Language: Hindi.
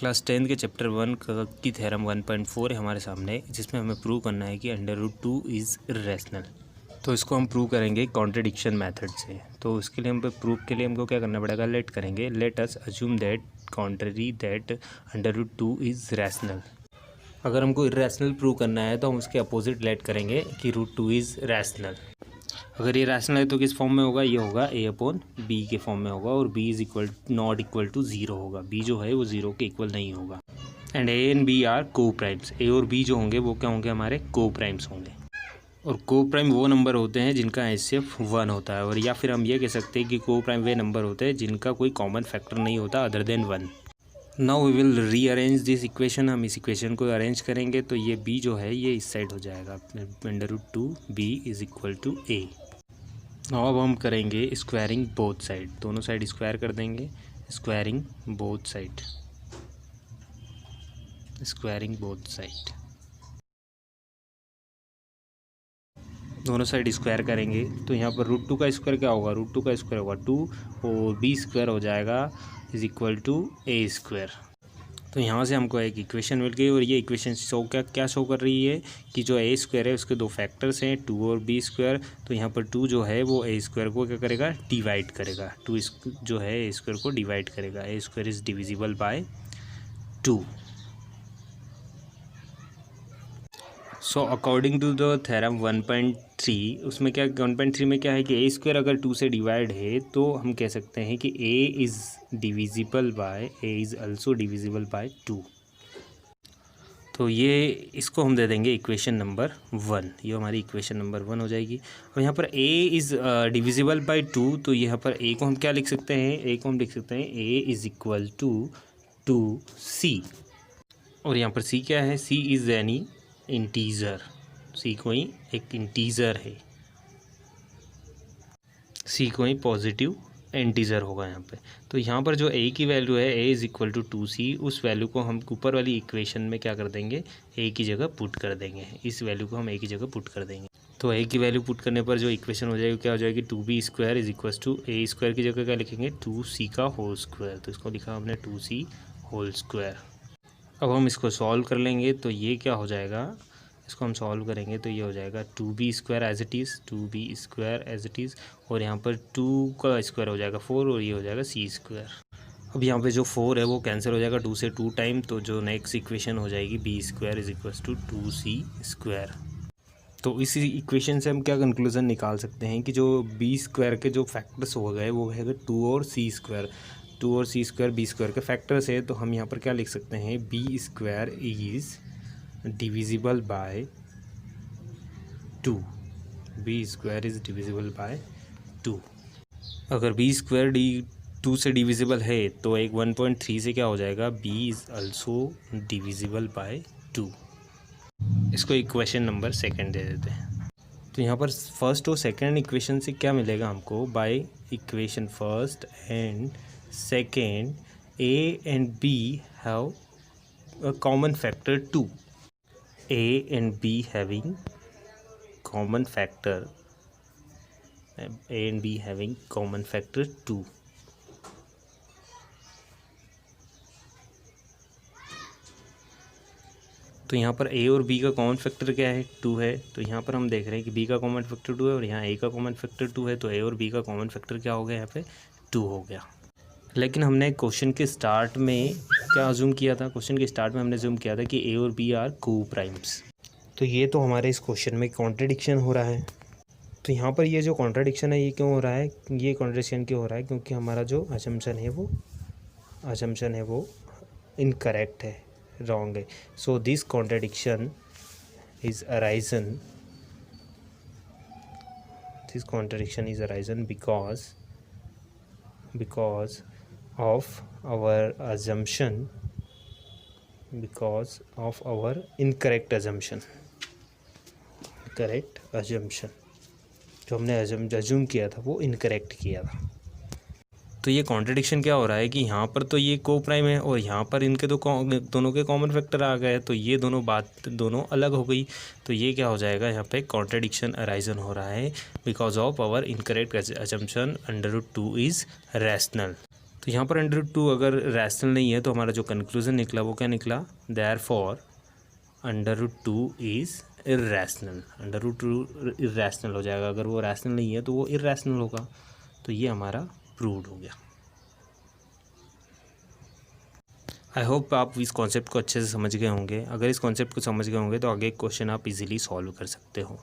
क्लास 10 के चैप्टर 1 की थ्योरम 1.4 है हमारे सामने, जिसमें हमें प्रूव करना है कि √2 इज़ इरेशनल। तो इसको हम प्रूव करेंगे कॉन्ट्रडिक्शन मेथड से। तो इसके लिए हम प्रूफ के लिए हमको क्या करना पड़ेगा, लेट करेंगे। Let us assume that contrary that √2 is rational. अगर हमको इरेशनल प्रूव करना है तो हम उसके अपोजिट लेट करेंगे कि √2 इज़ रैशनल। अगर ये रैशनल है तो किस फॉर्म में होगा, ये होगा a/b के फॉर्म में होगा, और b is not equal to 0 होगा। b जो है वो 0 के इक्वल नहीं होगा। And a and b are coprimes. a और b जो होंगे वो क्या होंगे, हमारे को प्राइम्स होंगे। और को प्राइम वो नंबर होते हैं जिनका HCF 1 होता है, और या फिर हम ये कह सकते हैं कि को प्राइम वे नंबर होते हैं जिनका कोई कॉमन फैक्टर नहीं होता other than 1। Now we will rearrange this equation. हम इस इक्वेशन को अरेंज करेंगे तो ये b जो है ये इस साइड हो जाएगा, √2b is equal to a। अब हम करेंगे स्क्वायरिंग बोथ साइड, दोनों साइड स्क्वायर कर देंगे। Squaring both side, squaring both side, दोनों साइड स्क्वायर करेंगे तो यहाँ पर √2 का स्क्वायर क्या होगा, √2 का स्क्वायर होगा 2, और b स्क्वायर हो जाएगा is equal to a square. तो यहाँ से हमको एक इक्वेशन मिल गई, और ये इक्वेशन क्या शो कर रही है कि जो a स्क्वायर है उसके दो फैक्टर्स हैं 2 और b स्क्वायर। तो यहाँ पर 2 जो है वो a स्क्वायर को क्या करेगा, डिवाइड करेगा। 2 जो है a स्क्वायर को डिवाइड करेगा। a square is divisible by 2। So according to the theorem 1.3, उसमें क्या 1.3 में क्या है कि a स्क्वायर अगर 2 से डिवाइड है तो हम कह सकते हैं कि a is divisible by, a is also divisible by 2। तो ये इसको हम दे देंगे इक्वेशन नंबर 1। ये हमारी इक्वेशन नंबर 1 हो जाएगी। और यहाँ पर a इज़ डिविजिबल बाय 2, तो यहाँ पर a को हम क्या लिख सकते हैं, a को हम लिख सकते हैं a is equal to 2c। और यहाँ पर c क्या है, c is any integer. c कोई एक इंटीजर है, c कोई पॉजिटिव इंटीजर होगा यहाँ पे। तो यहाँ पर जो a की वैल्यू है a is equal to 2c, उस वैल्यू को हम ऊपर वाली इक्वेशन में क्या कर देंगे, a की जगह पुट कर देंगे। इस वैल्यू को हम a की जगह पुट कर देंगे। तो a की वैल्यू पुट करने पर जो इक्वेशन हो जाएगी क्या हो जाएगी, 2b square is equal to a square की जगह क्या लिखेंगे, 2c का होल स्क्वायर। तो इसको लिखा हमने 2c होल स्क्वायर। अब हम इसको सॉल्व कर लेंगे तो ये क्या हो जाएगा, इसको हम सॉल्व करेंगे तो ये हो जाएगा 2b square as it is, 2b square as it is, और यहाँ पर 2 का स्क्वायर हो जाएगा 4, और ये हो जाएगा c स्क्वायर। अब यहाँ पे जो 4 है वो कैंसिल हो जाएगा 2 से 2 टाइम, तो जो नेक्स्ट इक्वेशन हो जाएगी b square is equal to 2c square. तो इस इक्वेशन से हम क्या कंक्लूजन निकाल सकते हैं कि जो b स्क्वायर के जो फैक्टर्स हो गए वो है 2 और c स्क्वायर। 2 और c स्क्वायर b स्क्वायर के फैक्टर्स है, तो हम यहाँ पर क्या लिख सकते हैं, b square is divisible by 2। b square is divisible by 2। अगर b स्क्वायर 2 से डिविजिबल है तो एक 1.3 से क्या हो जाएगा, b is also divisible by 2। इसको इक्वेशन नंबर 2 दे देते हैं। तो यहाँ पर फर्स्ट और सेकंड इक्वेशन से क्या मिलेगा हमको, by equation first and second a and b have a common factor 2। a and b having common factor, a and b having common factor 2। तो यहाँ पर a और b का कॉमन फैक्टर क्या है, 2 है। तो यहाँ पर हम देख रहे हैं कि b का कॉमन फैक्टर 2 है और यहाँ a का कॉमन फैक्टर 2 है, तो a और b का कॉमन फैक्टर क्या हो गया, यहाँ पे 2 हो गया। लेकिन हमने क्वेश्चन के स्टार्ट में क्या अज्यूम किया था, क्वेश्चन के स्टार्ट में हमने अज्यूम किया था कि a और b आर को प्राइम्स। तो ये तो हमारे इस क्वेश्चन में कॉन्ट्रडिक्शन हो रहा है। तो यहाँ पर ये जो कॉन्ट्रडिक्शन है ये क्यों हो रहा है, ये कॉन्ट्रडिक्शन क्यों हो रहा है, क्योंकि हमारा जो असम्पशन है वो इनकरेक्ट है, रॉन्ग है। So this contradiction is arisen, because of our assumption, because of our incorrect assumption, जो हमने अज्यूम किया था वो इनकरेक्ट किया था। तो ये कॉन्ट्रडिक्शन क्या हो रहा है कि यहाँ पर तो ये को प्राइम है और यहाँ पर इनके तो दोनों के कॉमन फैक्टर आ गए, तो ये दोनों अलग हो गई। तो ये क्या हो जाएगा, यहाँ पे कॉन्ट्रडिक्शन अराइजन हो रहा है because of our incorrect assumption √2 is rational. तो यहाँ पर √2 अगर रैशनल नहीं है तो हमारा जो कंक्लूजन निकला वो क्या निकला, देयरफॉर √2 इज़ इर्रेशनल। √2 इर्रेशनल हो जाएगा, अगर वो रैशनल नहीं है तो वो इर्रेशनल होगा। तो ये हमारा प्रूव्ड हो गया। आई होप आप इस कॉन्सेप्ट को अच्छे से समझ गए होंगे। अगर इस कॉन्सेप्ट को समझ गए होंगे तो आगे क्वेश्चन आप इजीली सॉल्व कर सकते हो।